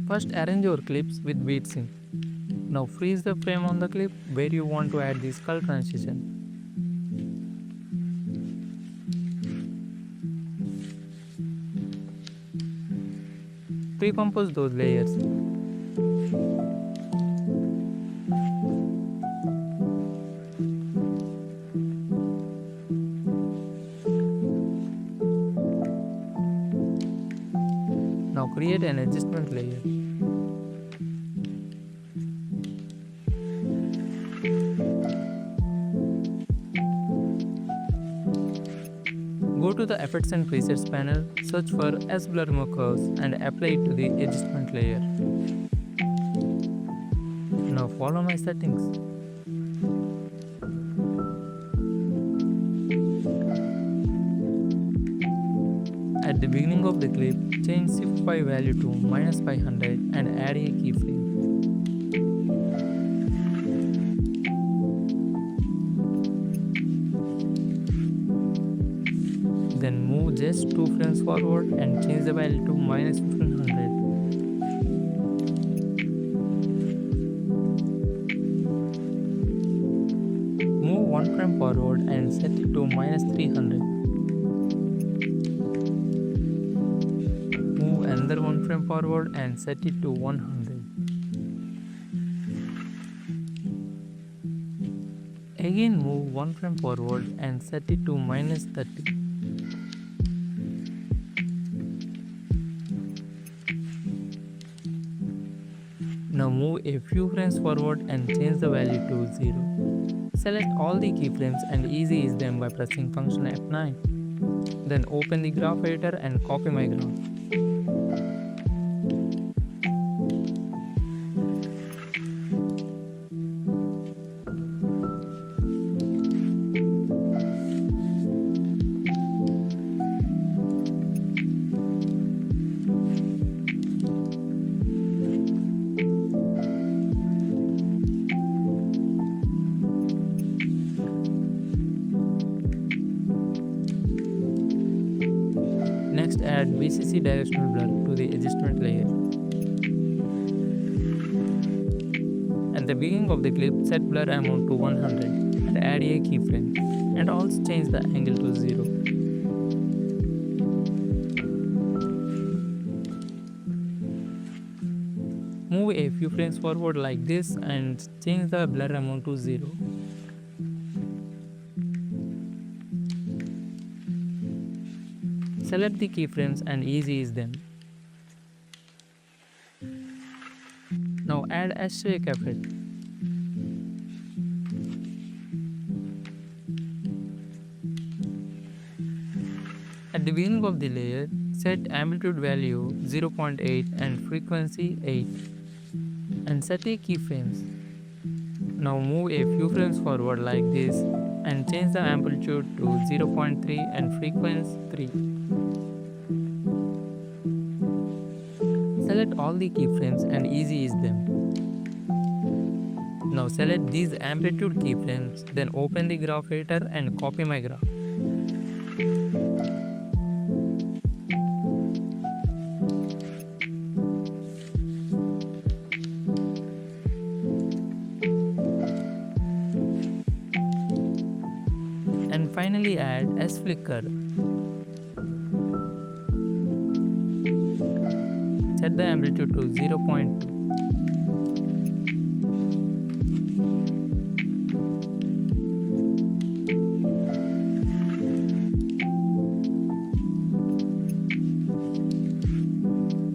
First, arrange your clips with beat sync. Now freeze the frame on the clip where you want to add the skull transition. Pre-compose those layers. Now create an adjustment layer. Go to the Effects and Presets panel, search for S-Blur Remove Curves and apply it to the adjustment layer. Now follow my settings. At the beginning of the clip, change Shift by value to -500 and add a keyframe. Then move just 2 frames forward and change the value to -1500. Move 1 frame forward and set it to -300. Move another 1 frame forward and set it to 100. Again move 1 frame forward and set it to -30. Now move a few frames forward and change the value to 0. Select all the keyframes and easy ease them by pressing function F9. Then open the graph editor and copy my graph. Next, add VCC directional blur to the adjustment layer. At the beginning of the clip, set blur amount to 100 and add a keyframe, and also change the angle to 0. Move a few frames forward like this and change the blur amount to 0. Select the keyframes and easy ease them. Now add a shake effect. At the beginning of the layer, set amplitude value 0.8 and frequency 8 and set a keyframes. Now move a few frames forward like this and change the amplitude to 0.3 and frequency 3. Select all the keyframes and easy ease them. Now select these amplitude keyframes, then open the graph editor and copy my graph. And finally add S-Flicker. Set the amplitude to 0.2.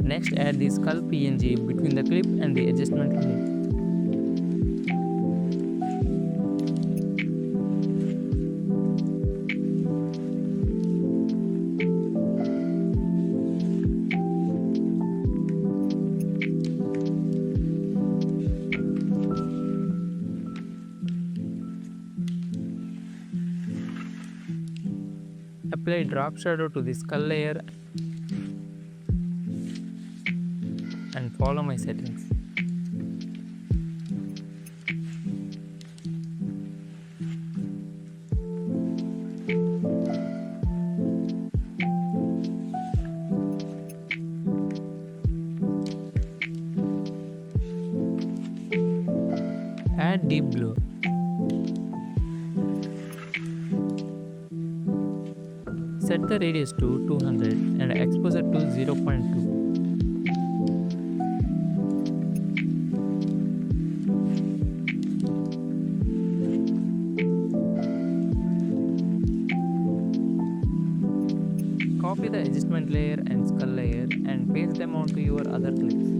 Next, add the skull PNG between the clip and the adjustment layer. Apply drop shadow to the skull layer and follow my settings. Add deep blur. Set the radius to 200 and exposure to 0.2. Copy the adjustment layer and skull layer and paste them onto your other clips.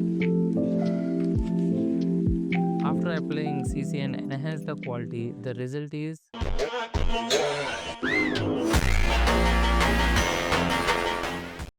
After applying CC and enhance the quality, the result is